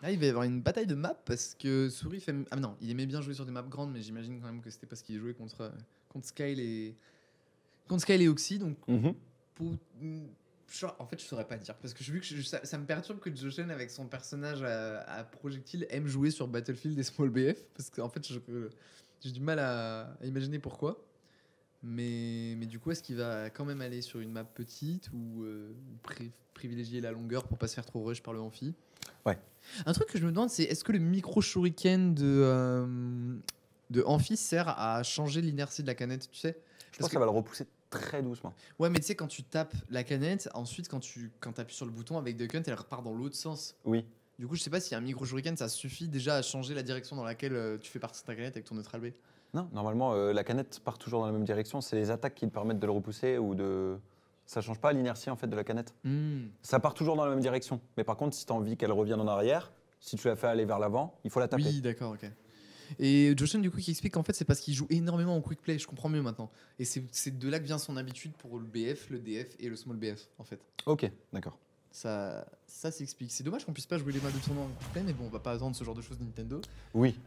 Ah, il va y avoir une bataille de maps parce que Sourif aime... Ah non, il aimait bien jouer sur des maps grandes, mais j'imagine quand même que c'était parce qu'il jouait contre Skyle et Oxy, donc Mhm. pour- en fait, je saurais pas dire parce que vu que ça me perturbe que Joshen avec son personnage à projectile aime jouer sur Battlefield et Small BF parce qu'en fait, j'ai du mal à imaginer pourquoi. Mais du coup, est-ce qu'il va quand même aller sur une map petite ou privilégier la longueur pour pas se faire trop rush par le amphi? Ouais. Un truc que je me demande, c'est est-ce que le micro shuriken de amphi sert à changer l'inertie de la canette, tu sais? Je pense que ça va le repousser très doucement. Ouais, mais tu sais, quand tu tapes la canette, ensuite, quand tu appuies sur le bouton avec Duck Hunt, elle repart dans l'autre sens. Oui. Du coup, je sais pas si un micro shuriken, ça suffit déjà à changer la direction dans laquelle tu fais partir ta canette avec ton neutral B. Non, normalement, la canette part toujours dans la même direction. C'est les attaques qui te permettent de le repousser ou de. Ça change pas l'inertie en fait de la canette. Ça part toujours dans la même direction. Mais par contre, si tu as envie qu'elle revienne en arrière, si tu la fais aller vers l'avant, il faut la taper. Oui, d'accord, ok. Et Joshen, du coup, qui explique qu'en fait, c'est parce qu'il joue énormément en quick play. Je comprends mieux maintenant. Et c'est de là que vient son habitude pour le BF, le DF et le small BF, en fait. Ok, d'accord. Ça s'explique. C'est dommage qu'on puisse pas jouer les maps de tournoi en quick play, mais bon, on va pas attendre ce genre de choses de Nintendo. Oui.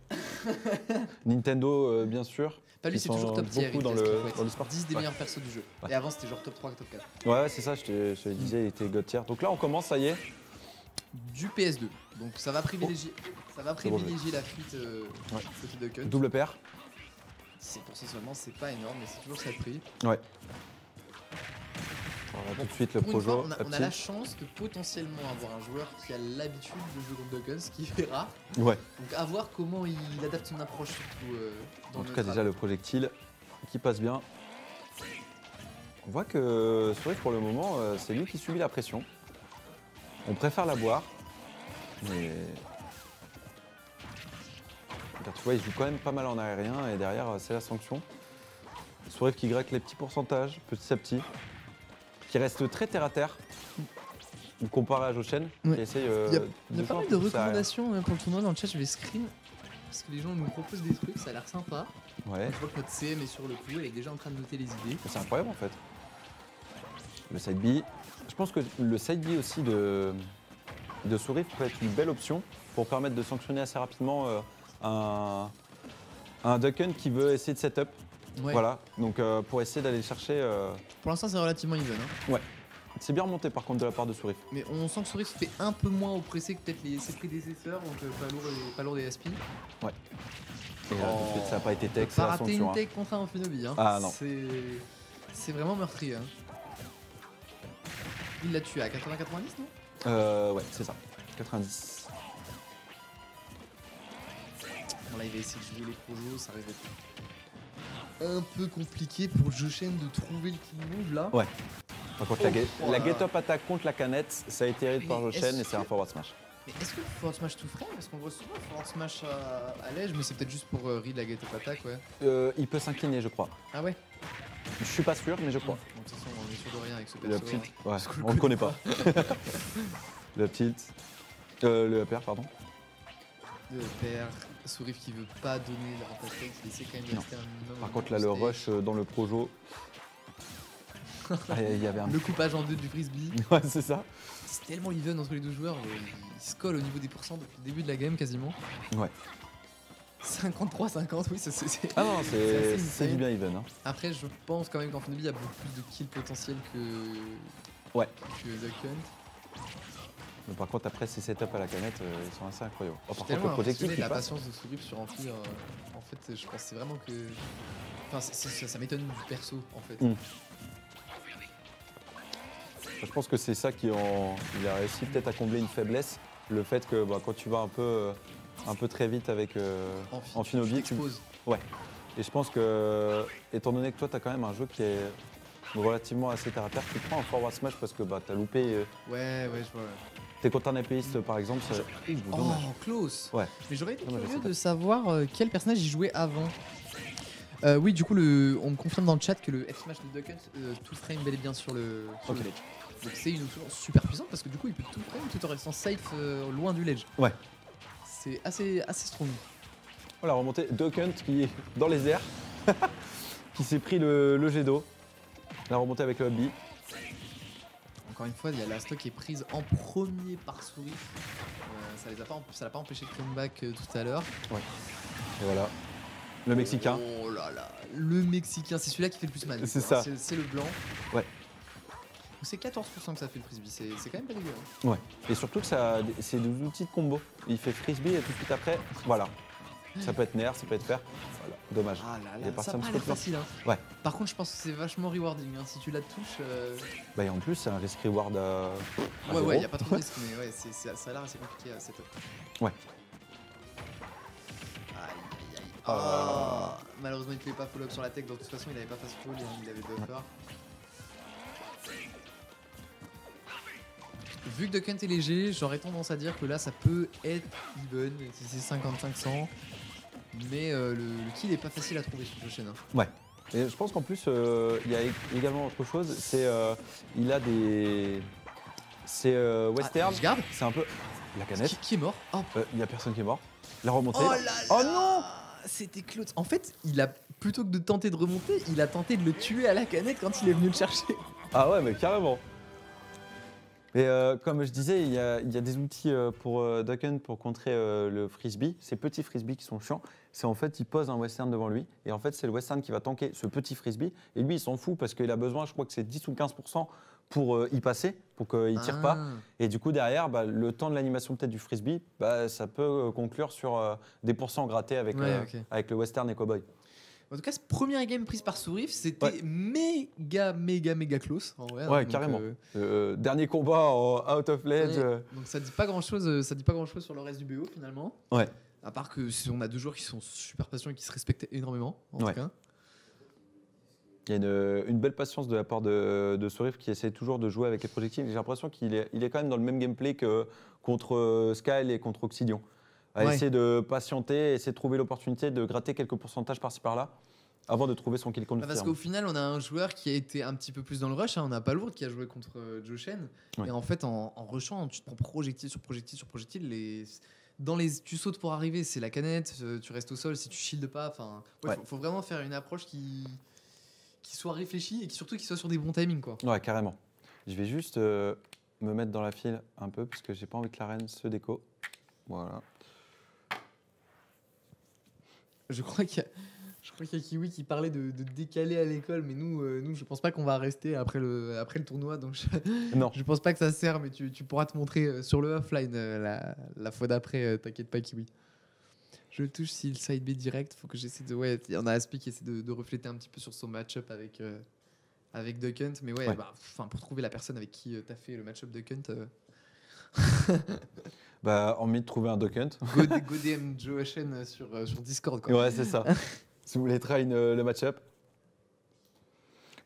Nintendo, bien sûr. Pas lui, Ils c'est toujours sont top tier. beaucoup dans le sport. 10 des Ouais. meilleurs persos du jeu. Ouais. Et avant, c'était genre top 3, top 4. Ouais, c'est ça, je te disais, il était God tier. Donc là, on commence, ça y est. Du PS2. Donc ça va privilégier, la fuite Ouais. côté Duck Hunt. Double paire. C'est pour ça seulement, c'est pas énorme, mais c'est toujours ça le prix. Ouais. Alors là, tout de suite, le Pour une fois, projo. on a la chance de potentiellement avoir un joueur qui a l'habitude de jouer contre Duck Hunt, ce qui fait rare. Ouais. Donc à voir comment il adapte son approche surtout dans En le tout cas, trap. déjà, le projectile qui passe bien. On voit que Sourif, pour le moment, c'est lui qui subit la pression. On préfère la boire. Mais. Regarde, tu vois, il joue quand même pas mal en aérien et derrière, c'est la sanction. Sourif qui grec les petits pourcentages, petit à petit. Qui reste très terre à terre. Comparé à Joshen, Ouais. qui essaye. Il y a pas mal de jouer un peu plus aérien. recommandations pour le tournoi dans le chat, je vais screen. Parce que les gens nous proposent des trucs, ça a l'air sympa. Ouais, Je vois que notre CM est sur le coup, elle est déjà en train de noter les idées. c'est incroyable en fait. Le side B. Je pense que le side B aussi de Sourif peut être une belle option pour permettre de sanctionner assez rapidement un Duck Hunt qui veut essayer de setup. Ouais. Voilà, donc pour essayer d'aller chercher. Pour l'instant, c'est relativement even. Hein. C'est bien remonté par contre de la part de Sourif. Mais on sent que Sourif se fait un peu moins oppressé que peut-être ses prédécesseurs, donc pas lourd des SP. Et là, tout de suite, ça n'a pas été tech, c'est Pas la rater sanction. une tech contre un Amphinobi. Hein. Ah, non. C'est vraiment meurtrier. Hein. Il l'a tué à 80-90, non? Ouais, c'est ça. 90. Bon, là, il va essayer de jouer les projos, ça risque d'être un peu compliqué pour Joshen de trouver le kill move là. Ouais. Par contre, Oh, la get-up attaque contre la canette, ça a été hérité par Mais Joshen est-ce et c'est un que- forward smash. Mais est-ce que le forward smash tout frame? Parce qu'on voit souvent le forward smash à l'edge, mais c'est peut-être juste pour read la get-up attack, ouais. Il peut s'incliner, je crois. Ah ouais? Je suis pas sûr, mais je crois. Bon, de toute façon, on est sûr de rien avec ce Le perso. tilt, hein. ouais, Parce qu'on on le connaît pas. Le tilt. Le upper, pardon. Le père, Sourif qui veut pas donner l'avantage tech, il essaie quand même de Non. rester un minimum. Par au contre, là, le stage. rush dans le projo. Ah, il y avait un. Le coupage en deux du frisbee. Ouais, c'est ça. C'est tellement even entre les deux joueurs, ils se collent au niveau des pourcents depuis le début de la game quasiment. Ouais. 53-50, oui, c'est. Ah non, C'est assez c'est du insane. bien even. Hein. Après, je pense quand même qu'Amphinobi a beaucoup plus de kills potentiels que. Ouais. Que Duck Hunt. Mais par contre, après, ces setups à la canette, ils sont assez incroyables. Oh, par contre, Tellement le projectile impressionné qui de la passe. patience de Sourif sur Amphi. En fait, je pense que c'est vraiment que. Enfin, ça m'étonne du perso en fait. Mm. Je pense que c'est ça il a réussi peut-être à combler une faiblesse. Le fait que quand tu vas un peu très vite avec Amphinobi, T'exposes. et je pense que, étant donné que toi, tu as quand même un jeu qui est relativement assez terre à terre, tu prends un forward smash parce que tu as loupé. Ouais, je vois. T'es contre un épéiste, par exemple. Dommage. Oh, close. Ouais. Mais j'aurais été Dommage, curieux c'est de savoir quel personnage il jouait avant. Oui, du coup, on me confirme dans le chat que le F-Smash de Duck Hunt tout frame bel et bien sur le Ok. ledge. Donc c'est une option super puissante parce que du coup, il peut tout frame tout en restant safe loin du ledge. Ouais. C'est assez strong. Voilà, remontée. Duck Hunt qui est dans les airs, qui s'est pris le jet d'eau. La remontée avec le B. Encore une fois, il y a la stock qui est prise en premier par Sourif. ça l'a pas empêché de comeback tout à l'heure. Et voilà. Le Mexicain. Oh là là, le Mexicain, c'est celui-là qui fait le plus mal. C'est ça. C'est le blanc. Ouais. C'est 14% que ça fait le frisbee, c'est quand même pas dégueu. Ouais. Et surtout que c'est des outils de combo. Il fait frisbee et tout de suite après, voilà. Ça peut être nerf, ça peut être fer. Voilà. Dommage. Ah là Il est là, parti ça un a petit pas peu l'air plus facile. Hein. Ouais. Par contre, je pense que c'est vachement rewarding. Hein. Si tu la touches. Bah, et en plus, c'est un risk reward à Ouais, y a pas trop de risque, mais ouais, ça a l'air assez compliqué à setup. Ouais. Aïe. Oh. Malheureusement, il ne pouvait pas follow-up sur la tech. De toute façon, il avait pas fast fall, il avait buffer. Vu que Duck Hunt est léger, j'aurais tendance à dire que là, ça peut être even si c'est 55-100. Mais le kill est pas facile à trouver sur Joshen. Hein. Ouais. Et je pense qu'en plus, il y a également autre chose, c'est il a des... C'est western, je garde. c'est un peu... La canette. Qui est mort? Oh. Il y a personne qui est mort. La remontée. Oh là là. Oh non. C'était Claude. En fait, plutôt que de tenter de remonter, il a tenté de le tuer à la canette quand il est venu le chercher. Ah ouais, mais carrément. Et comme je disais, il y a des outils pour Duck Hunt pour contrer le frisbee. Ces petits frisbees qui sont chiants, c'est en fait, il pose un western devant lui. Et en fait, c'est le western qui va tanker ce petit frisbee. Et lui, il s'en fout parce qu'il a besoin, je crois que c'est 10 ou 15% pour y passer, pour qu'il ne tire pas. Et du coup, derrière, le temps de l'animation peut-être du frisbee, ça peut conclure sur des pourcents grattés avec le western et cowboy. En tout cas, cette première game prise par Sourif, c'était méga close. En vrai, ouais, donc, carrément. Dernier combat en out of ledge. Donc ça dit pas grand chose. Ça dit pas grand chose sur le reste du BO finalement. Ouais. À part que on a deux joueurs qui sont super patients et qui se respectent énormément. En tout cas. Il y a une belle patience de la part de Sourif qui essaie toujours de jouer avec les projectiles. J'ai l'impression qu'il est quand même dans le même gameplay que contre Skyle et contre Obsidian. À essayer de patienter, essayer de trouver l'opportunité de gratter quelques pourcentages par-ci par-là avant de trouver son kill confirm. Parce qu'au final, on a un joueur qui a été un petit peu plus dans le rush. Hein. On a pas lourd qui a joué contre Joshen. Et en fait, en rushant, tu te prends projectile sur projectile sur projectile. Tu sautes pour arriver, c'est la canette, tu restes au sol si tu shields pas. Faut vraiment faire une approche qui soit réfléchie et surtout qui soit sur des bons timings. Quoi. Ouais, carrément. Je vais juste me mettre dans la file un peu parce que j'ai pas envie que l'arène se déco. Voilà. Je crois qu'il y a Kiwi qui parlait de décaler à l'école, mais nous, je pense pas qu'on va rester après le tournoi, donc je pense pas que ça sert, mais tu pourras te montrer sur le offline la fois d'après, t'inquiète pas Kiwi. Je touche si le side B direct, faut que j'essaie de... Ouais, il y en a Aspi qui essaie de refléter un petit peu sur son match-up avec Duck Hunt, mais pour trouver la personne avec qui t'as fait le match-up Duck Hunt... envie de trouver un Duck Hunt. Go DM Joshen sur Discord. Quoi. Ouais, c'est ça. Si vous voulez try le match-up.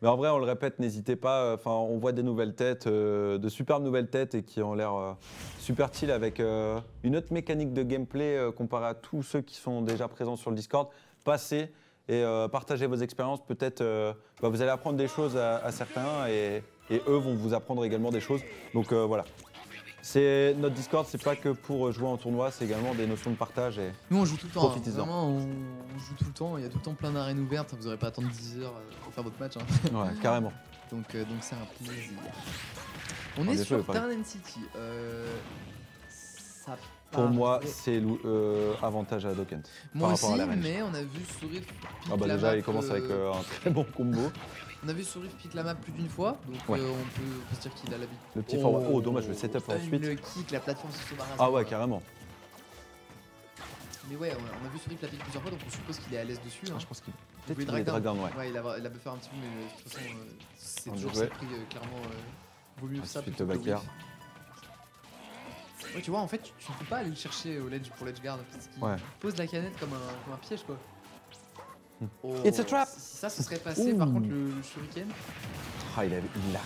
Mais en vrai, on le répète, n'hésitez pas. On voit des nouvelles têtes, de superbes nouvelles têtes et qui ont l'air super chill avec une autre mécanique de gameplay comparée à tous ceux qui sont déjà présents sur le Discord. Passez et partagez vos expériences. Peut-être vous allez apprendre des choses à certains et eux vont vous apprendre également des choses. Donc voilà. Notre Discord, c'est pas que pour jouer en tournoi, c'est également des notions de partage. Et nous, on joue tout le temps. Profitez-en. Vraiment, on joue tout le temps. Il y a tout le temps plein d'arènes ouvertes. Vous n'aurez pas à attendre 10 heures pour faire votre match. Hein. Ouais, carrément. Donc c'est un plaisir. On est sur Turn City. Pour moi, c'est avantage à Duck Hunt. Moi aussi, mais on a vu Sourif. Déjà, il commence avec un très bon combo. On a vu Sourif pique la map plus d'une fois, donc on peut se dire qu'il a l'habitude. Le petit forward. Oh, dommage, le setup ensuite. Le kick, la plateforme se sauve. Ah ouais, carrément. Mais ouais, on a vu Sourif la pique plusieurs fois, donc on suppose qu'il est à l'aise dessus. Hein. Je pense qu'il peut-être drag down. Ouais, il a buffé un petit peu, mais de toute façon, c'est toujours ça pris clairement. Vaut mieux ça plutôt que le whiff. Ouais, tu vois, en fait, tu ne peux pas aller le chercher au ledge pour ledge guard parce qu'il pose la canette comme un piège, quoi. Oh, It's a trap. Si ça se serait passé, par contre, le shuriken. Ah, il a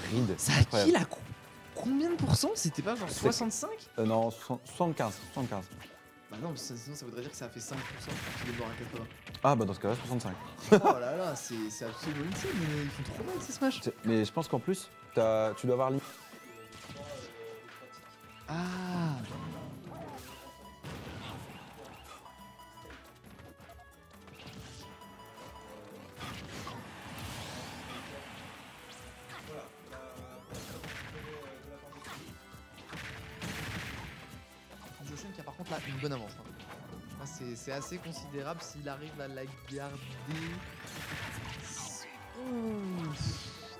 ride. Ça a kill à combien de pourcents? C'était pas genre 65? Non, 75. Bah non, sinon ça voudrait dire que ça a fait 5% qu'il est mort à 80. Ah bah dans ce cas-là, 65. Oh là là, c'est absolument insane, mais ils font trop mal ces smash. Mais je pense qu'en plus, tu dois avoir... Ah. Joshen qui a une bonne avance. Hein. C'est assez considérable s'il arrive à la garder.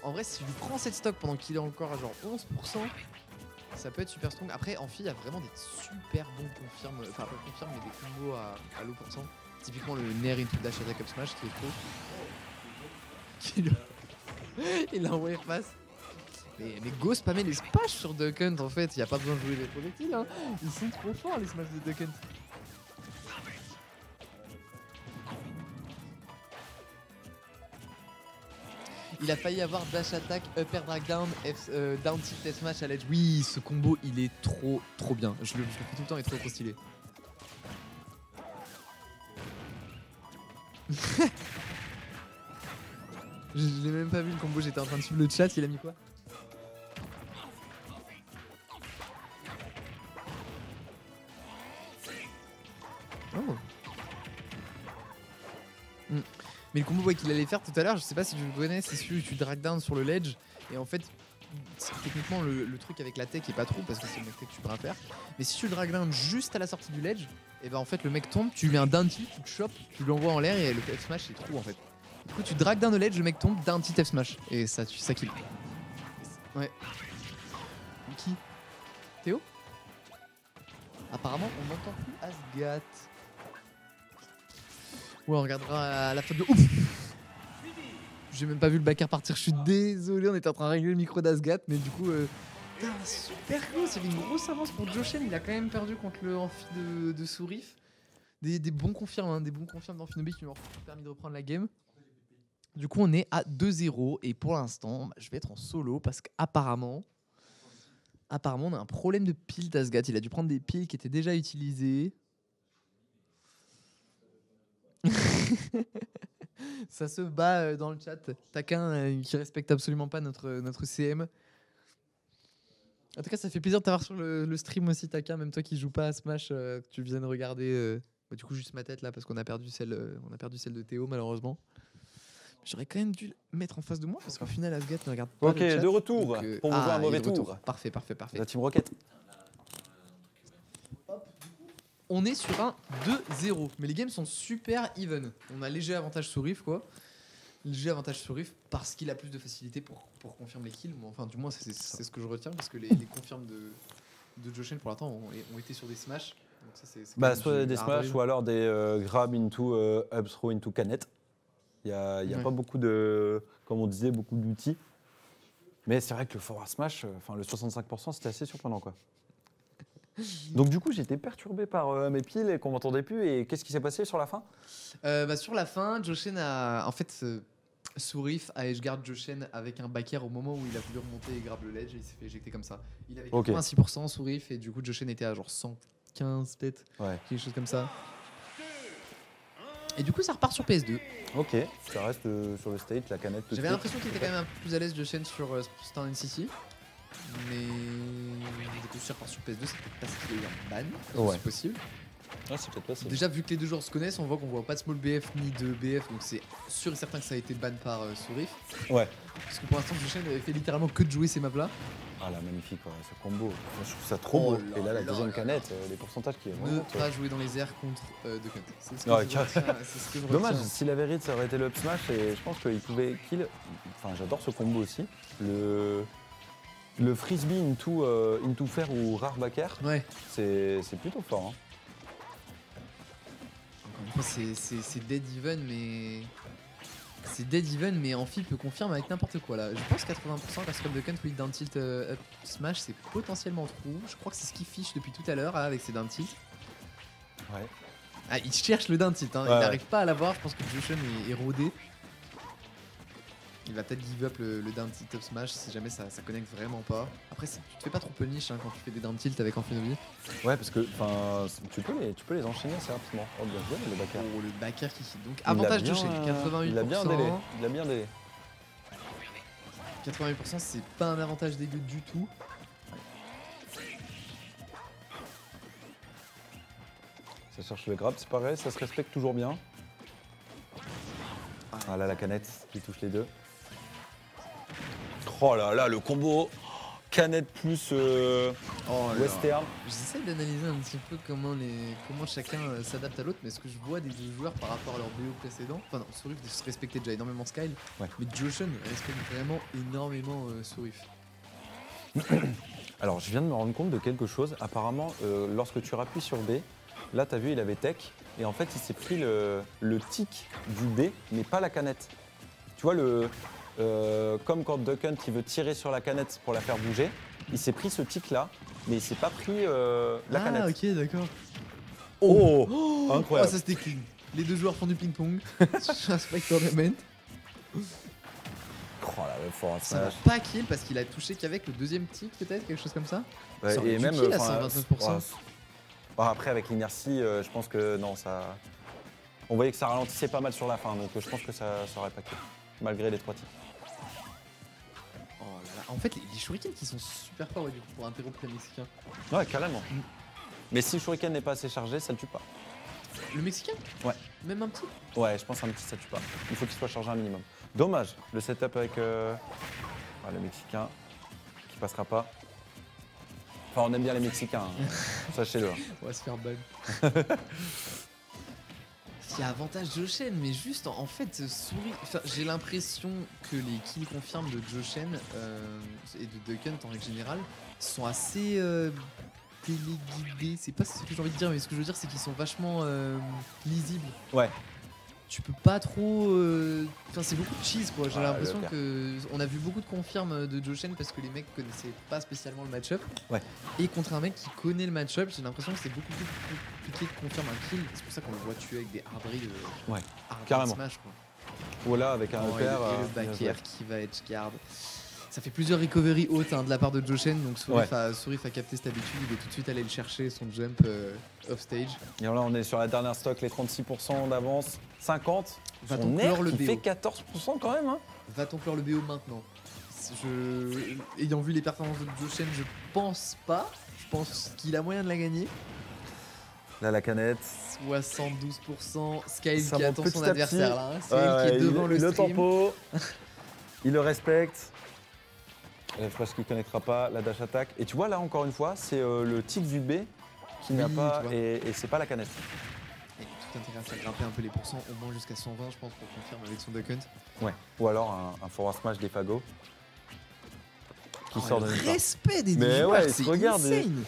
En vrai, si je lui prends cette stock pendant qu'il est encore à genre 11%, ça peut être super strong. Après, Amphi, il y a vraiment des super bons confirmes, enfin pas confirmes, mais des combos à low %. Typiquement le Nair into Dash Attack Up Smash qui est trop. Il a envoyé face. Mais go spammer les smash sur Duck Hunt en fait, il n'y a pas besoin de jouer les projectiles. Hein. Ils sont trop forts les smash de Duck Hunt. Il a failli avoir dash attack, upper drag down, down tilt F smash à l'edge. Oui, ce combo il est trop bien. Je le fais tout le temps, il est trop stylé. Je l'ai même pas vu le combo, j'étais en train de suivre le chat, il a mis quoi? Oh. Mais le combo qu'il allait faire tout à l'heure, je sais pas si tu le connais, c'est celui où tu drag down sur le ledge et en fait techniquement le truc avec la tech est pas trop parce que c'est le mec tech que tu pourras faire. Mais si tu le drag down juste à la sortie du ledge, et ben en fait le mec tombe, tu lui mets un down tilt, tu te chopes, tu l'envoies en l'air et le F smash c'est trop en fait. Du coup tu drag down le ledge, le mec tombe, down tilt F smash et ça kill. Ouais. Qui? Théo? Apparemment on n'entend plus Asgat. Ouais, on regardera à la fin de... Ouf. J'ai même pas vu le backer partir, je suis désolé, on était en train de régler le micro d'Asgat, mais du coup... Putain, super close, il y avait une grosse avance pour Joshen, il a quand même perdu contre le Amphi de Sourif. Des bons confirmes, hein, des bons confirmes d'Amphinobi qui m'ont permis de reprendre la game. Du coup, on est à 2-0, et pour l'instant, je vais être en solo, parce qu'apparemment... Apparemment, on a un problème de pile d'Asgat, il a dû prendre des piles qui étaient déjà utilisées. Ça se bat dans le chat. Taquin qui respecte absolument pas notre CM. En tout cas, ça fait plaisir de t'avoir sur le stream aussi, Taquin. Même toi qui joues pas à Smash, que tu viennes regarder. Du coup, juste ma tête là parce qu'on a perdu celle de Théo malheureusement. J'aurais quand même dû le mettre en face de moi parce qu'au final, Asgat ne regarde pas. Ok, le chat, de retour donc, pour vous jouer un mauvais tour. Parfait. La Team Rocket. On est sur un 2-0, mais les games sont super even. On a léger avantage sur Riff, quoi. Léger avantage sur Riff parce qu'il a plus de facilité pour confirmer les kills. Enfin, du moins, c'est ce que je retiens parce que les confirmes de Joshen pour l'instant ont été sur des smash. Donc ça, c'est soit des smash ou alors des grab into up throw into canette. Il n'y a pas beaucoup de, comme on disait, beaucoup d'outils. Mais c'est vrai que le forward smash, le 65%, c'était assez surprenant, quoi. Donc du coup j'étais perturbé par mes piles et qu'on m'entendait plus. Et qu'est-ce qui s'est passé sur la fin? Sur la fin, Joshen a en fait Sourif a edgeguard Joshen avec un backer au moment où il a voulu remonter et grab le ledge et il s'est fait éjecter comme ça. Il avait 86% Sourif et du coup Joshen était à genre 115 peut-être, quelque chose comme ça. Et du coup ça repart sur PS2. Ok, ça reste sur le stage, la canette. J'avais l'impression qu'il était quand même un peu plus à l'aise Joshen sur Star City. Mais du coup, ça repart sur PS2, c'est peut-être parce qu'il y a eu un ban, c'est possible. Ah, c'est peut-être possible. Déjà, vu que les deux joueurs se connaissent, on voit qu'on voit pas de small BF ni de BF, donc c'est sûr et certain que ça a été ban par Sourif. Ouais. Parce que pour l'instant, Joshen avait fait littéralement que de jouer ces maps là. Ah là, magnifique, ouais, ce combo. Je trouve ça trop beau. Et là, la deuxième canette, les pourcentages qui est vraiment. Ne pas jouer dans les airs contre The Cut. C'est ce que dommage, s'il avait read, ça aurait été le up smash et je pense qu'il pouvait kill. Enfin, j'adore ce combo aussi. Le frisbee into fair ou rare backer, c'est plutôt fort. Hein. Encore une fois, c'est dead even, mais. C'est dead even, mais Amphi peut confirmer avec n'importe quoi là. Je pense 80% parce que le Duck Hunt with down tilt up smash, c'est potentiellement true. Je crois que c'est ce qu'il fiche depuis tout à l'heure avec ses down tilt. Ouais. Ah, il cherche le down tilt, hein. Il n'arrive pas à l'avoir. Je pense que Joshen est rodé. Il va peut-être give up le down tilt up smash si jamais ça connecte vraiment pas. Après, tu te fais pas trop punish quand tu fais des down tilt avec Amphinobi. Ouais, parce que tu peux les enchaîner assez rapidement. Oh, bien joué, le backer. Oh, le backer qui hit. Donc, avantage de chez 88%. Il a bien délai. Il a bien délai. 88%, c'est pas un avantage dégueu du tout. Ça cherche le grab, c'est pareil, ça se respecte toujours bien. Ah là, la canette qui touche les deux. Oh là là, le combo. Canette plus Oh là. western. J'essaie d'analyser un petit peu comment chacun s'adapte à l'autre, mais ce que je vois des deux joueurs par rapport à leur BO précédent, enfin non, Sourif se respectait déjà énormément Skyle, Ouais. mais Joshen respecte vraiment énormément Sourif. Alors, je viens de me rendre compte de quelque chose. Apparemment, lorsque tu rappuies sur B, là, tu as vu, il avait tech. Et en fait, il s'est pris le tic du B, mais pas la canette. Tu vois, comme quand Duck Hunt il veut tirer sur la canette pour la faire bouger, il s'est pris ce tic-là, mais il s'est pas pris la canette. Ah, ok, d'accord. Oh, incroyable. Oh, ça c'était clean. Les deux joueurs font du ping-pong. Je respecte tournament. Oh là, le fort Ça va smash. pas kill parce qu'il a touché qu'avec le deuxième tic, peut-être, quelque chose comme ça. Ouais, Ça aurait et dû même kill à enfin, 129%. ouais. Bon, après, avec l'inertie, je pense que non, ça. On voyait que ça ralentissait pas mal sur la fin, donc je pense que ça aurait pas kill, malgré les 3 tirs. Oh là là. En fait, les shurikens qui sont super forts du coup, pour interrompre les Mexicains. Ouais, carrément. Mais si le shuriken n'est pas assez chargé, ça le tue pas. Le Mexicain Ouais. Même un petit. Ouais, je pense un petit, ça tue pas. Il faut qu'il soit chargé un minimum. Dommage, le setup avec le Mexicain qui passera pas. Enfin, on aime bien les Mexicains, hein. Sachez-le. On va se faire ban. Il y a avantage Joshen, mais juste en fait, j'ai l'impression que les kills confirmes de Joshen et de Duck Hunt en règle générale sont assez téléguidés. C'est pas ce que j'ai envie de dire, mais ce que je veux dire, c'est qu'ils sont vachement lisibles. Ouais. Tu peux pas trop. Enfin, c'est beaucoup de cheese quoi. J'ai Ouais, l'impression le pire. que. On a vu beaucoup de confirmes de Joshen parce que les mecs connaissaient pas spécialement le match-up. Ouais. Et contre un mec qui connaît le match-up, j'ai l'impression que c'est beaucoup plus compliqué de confirmer un kill. C'est pour ça qu'on le voit tuer avec des hard raid, Ouais, hard raid carrément. smash quoi. Voilà, avec un Oh, et EPR. le back air qui va edge guard. Ça fait plusieurs recovery hautes de la part de Joshen, donc Sourif a capté cette habitude, il est tout de suite allé le chercher, son jump off stage. Et là, on est sur la dernière stock, les 36% d'avance, 50. Va-t-on Son clore air le qui BO fait 14% quand même. Hein. Va-t-on clore le BO maintenant Ayant vu les performances de Joshen, je pense pas. Je pense qu'il a moyen de la gagner. Là, la canette. 72%. Skyle Ça qui monte attend petit son à adversaire petit. là. Hein. C'est elle qui est devant le stream. tempo. Il le respecte. Je pense qu'il ne connectera pas la dash attack. Et tu vois, là, encore une fois, c'est le tic du B qui n'a Oui, pas. tu vois. Et c'est pas la canette. Et tout intérêt à faire grimper un peu les pourcents, au moins jusqu'à 120, je pense, pour confirmer avec son Duck Hunt. Ouais. Ou alors un forward smash des fagots. Qui Oh, sort le de nulle part. respect des deux Mais joueurs, ouais, ils se c'est regardent et- insane.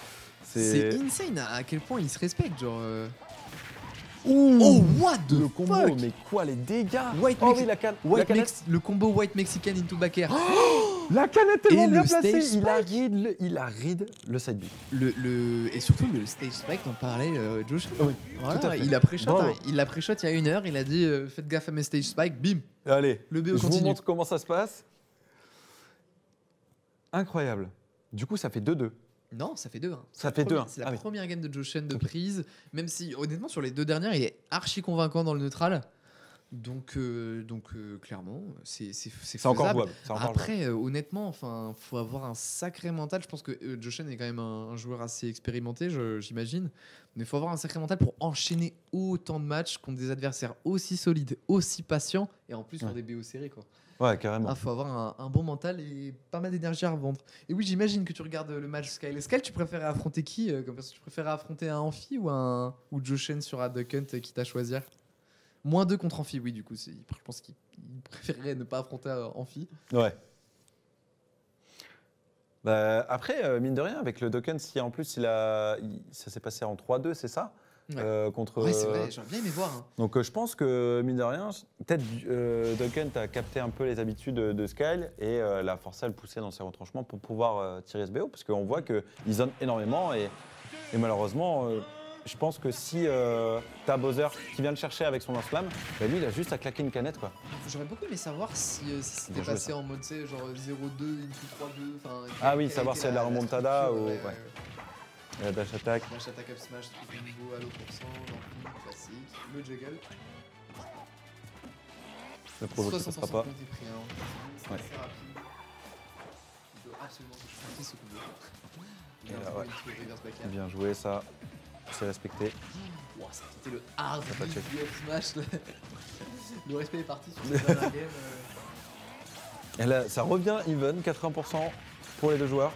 C'est insane à quel point ils se respectent, genre. Ouh, Oh, what the le combo, fuck. mais quoi, les dégâts. White Oh Mex- oui, la canette. Le combo White Mexican into back air. La canette tellement Et bien le placée. stage Il a read le side B. Et surtout le stage spike dont parlait Josh. Oui, Voilà, tout à fait. il a pré-shot, Bravo. hein. Il a pré-shot il y a 1 heure, il a dit faites gaffe à mes stage spike, bim, Allez, le BO je vous continue. montre comment ça se passe. Incroyable. Du coup, ça fait 2-2. Non, ça fait 2-1. Ça fait 2-1. C'est la Ah oui. première game de Joshen de Ok. prise, même si honnêtement sur les 2 dernières, il est archi convaincant dans le neutral. Donc clairement, c'est C'est encore faisable. jouable. C'est encore jouable. Après, honnêtement, enfin, faut avoir un sacré mental. Je pense que Joshen est quand même un joueur assez expérimenté, j'imagine. Mais il faut avoir un sacré mental pour enchaîner autant de matchs contre des adversaires aussi solides, aussi patients, et en plus sur Ouais. des BO serrés, quoi. Ouais, carrément. Il faut avoir un bon mental et pas mal d'énergie à revendre. Et oui, j'imagine que tu regardes le match Skyle. Skyle, tu préférais affronter qui comme ça, tu préférais affronter un Amphi ou Joshen sur Duck Hunt qui t'a choisi -2 contre Amphi, oui, du coup. Je pense qu'il préférerait ne pas affronter Amphi. Ouais. Bah, après, mine de rien, avec le Dokkan, si en plus ça s'est passé en 3-2, c'est ça Ouais. contre, Ouais, c'est vrai, j'aurais bien aimé voir. Hein. Donc je pense que, mine de rien, peut-être Dokkan a capté un peu les habitudes de Skyle et l'a forcé à le pousser dans ses retranchements pour pouvoir tirer ce BO, parce qu'on voit qu'il zone énormément et malheureusement, je pense que si t'as Bowser qui vient le chercher avec son lance-flamme, bah lui il a juste à claquer une canette quoi. J'aurais beaucoup aimé savoir si c'était Bien joué, passé ça. en mode, tu sais, genre 0-2, into 3-2. Ah oui, savoir s'il y a de la remontada ou- ouais. Et la dash attack. Dash attack up smash, truc de niveau, halo %, l'ampli, classique, le juggle. Le provo qui 60% passera pas. compté pris, hein. C'est Ouais. assez rapide. Il doit absolument que je fasse ce combo. Et là, Il a ouais. un reverse back air. Bien joué ça, c'est respecté. Wow, c'était le hard Ça a pas check. du up smash. Là. Le respect est parti sur cette dernière game. Et là, ça revient even, 80% pour les deux joueurs.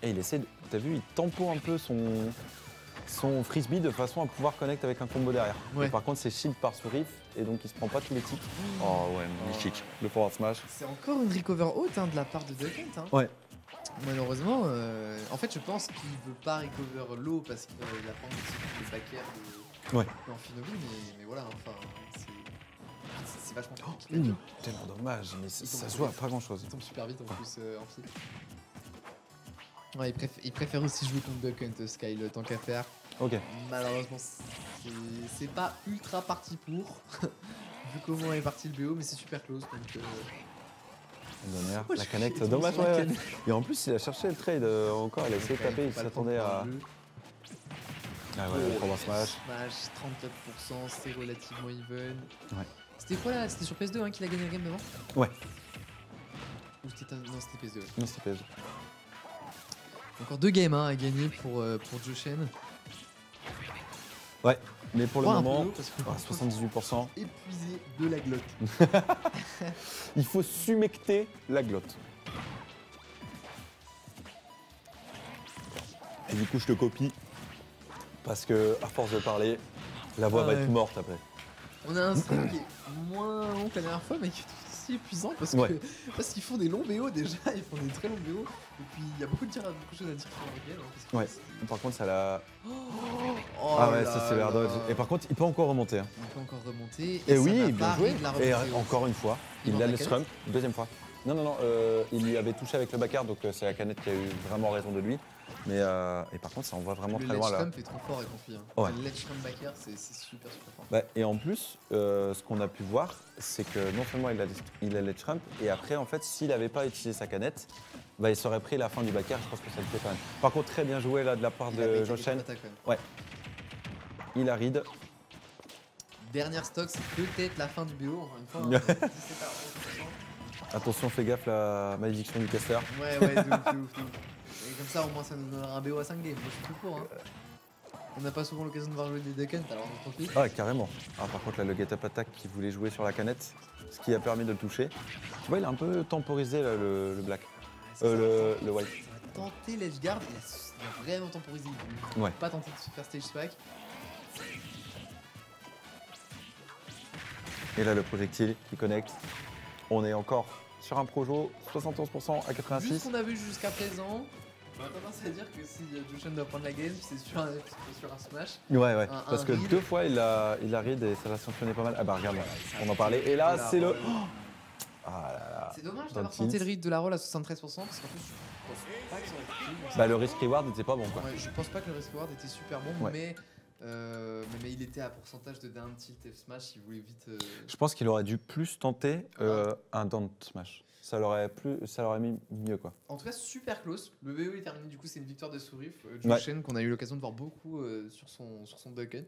Et il essaie, t'as vu, il tempo un peu son frisbee de façon à pouvoir connecter avec un combo derrière. Ouais. Et par contre, c'est shield par sur riff et donc il se prend pas tous les tics. Oh ouais, magnifique. Le forward smash. C'est encore une recover haute de la part de Duck Hunt. Ouais. Malheureusement, en fait, je pense qu'il veut pas recover low parce qu'il a pas envie de se prendre le back air Ouais. d'Amphinobi, mais voilà, enfin, c'est vachement compliqué. Tellement dommage, mais ça tombe se voit à pas grand chose. Il tombe super vite en plus, Amphi. Ouais, il préfère aussi jouer contre Duck Hunt, Sky, le tant qu'à faire. Ok. Malheureusement, c'est pas ultra parti pour, vu comment est parti le BO, mais c'est super close. Donc, Dernière, moi, la je connect, suis dommage. sur la Ouais. connect. Et en plus, il a cherché le trade encore, il a essayé de taper, il Pas le s'attendait temps de à. prendre le jeu. Ah ouais, le forward smash. Smash, 34%, c'est relativement even. Ouais. C'était quoi là? C'était sur PS2 qu'il a gagné la game devant? Ouais. Ou c'était non, c'était PS2. Ouais. Non, c'est PSG. Encore 2 games à gagner pour Joshen. Ouais, mais pour le Un peu moment, haut, parce que ah, 78%. épuisé de la glotte. Il faut sumecter la glotte. Et du coup, je te copie. Parce que, à force de parler, la voix Ah va ouais. être morte après. On a un stream qui est moins long que la dernière fois, mais qui est tout aussi épuisant parce Ouais. qu'ils font des longs BO déjà, ils font des très longs BO. Et puis il y a beaucoup de choses à dire sur le game. Parce que Ouais. c'est- Par contre, ça l'a. Oh Ah ouais, là ça c'est l'air là. dodge. Et par contre, il peut encore remonter. Hein. On peut encore remonter. Et ça oui, n'a bien pas joué. arrêté de la Et remonter. encore une fois, Il il manque a la le canette. scrum, deuxième fois. Non, il lui avait touché avec le backer, donc c'est la canette qui a eu vraiment raison de lui. Mais et par contre, ça envoie vraiment Le très ledge loin là. scrum fait trop fort et confie. Ouais. Le ledge scrum backer, c'est super fort. Bah, et en plus, ce qu'on a pu voir, c'est que non seulement il a ledge trump, et après, en fait, s'il n'avait pas utilisé sa canette, bah, il serait pris la fin du backer. Je pense que ça le fait quand même. Par contre, très bien joué là de la part Il a de pété Joshen. des attaques, quand même. Il a read. Dernière stock, c'est peut-être la fin du BO. Encore une fois, hein, 17 à 11%. Attention, fais gaffe la malédiction du caster. Ouais, de ouf. Et comme ça, au moins, ça nous donnera un BO à 5 games. Moi, je suis tout pour. Hein. On n'a pas souvent l'occasion de voir jouer des Duck Hunt, alors on en profite. Ah, carrément. Ah, par contre, là, le get-up attack qui voulait jouer sur la canette, ce qui a permis de le toucher. Tu vois, il a un peu temporisé là, le black. Le white. Il a tenté l'edge guard, il a vraiment temporisé. Il Ouais. n'a pas tenté de se faire stage spike. Et là, le projectile qui connecte. On est encore sur un Projo, 71% à Vu 86. ce qu'on a vu jusqu'à présent, on a tendance à dire que si Joshen doit prendre la game, c'est sur un smash. Ouais. Un Parce que read. 2 fois, il a read et ça l'a sanctionné pas mal. Ah bah regarde, on en parlait. Et là, c'est le. roll. Ah là là. C'est dommage Dans d'avoir le tenté tilt. le read de la roll à 73% parce qu'en plus, je pense pas que ça aurait été cool. Bah le risk reward n'était pas bon quoi. Ouais, je pense pas que le risk reward était super bon, Ouais. mais il était à pourcentage de down tilt F smash, il voulait vite. Je pense qu'il aurait dû plus tenter un down smash. Ça l'aurait mis mieux quoi. En tout cas, super close. Le BO est terminé, du coup, c'est une victoire de Sourif. Joshen, qu'on a eu l'occasion de voir beaucoup sur son Duck Hunt.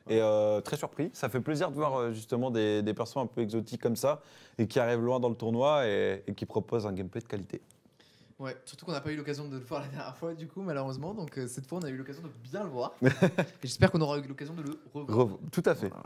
Et très surpris, ça fait plaisir de voir justement des persos un peu exotiques comme ça et qui arrivent loin dans le tournoi et qui proposent un gameplay de qualité. Ouais, surtout qu'on n'a pas eu l'occasion de le voir la dernière fois, du coup, malheureusement. Donc cette fois, on a eu l'occasion de bien le voir. Et j'espère qu'on aura eu l'occasion de le revoir. Tout à fait. Voilà.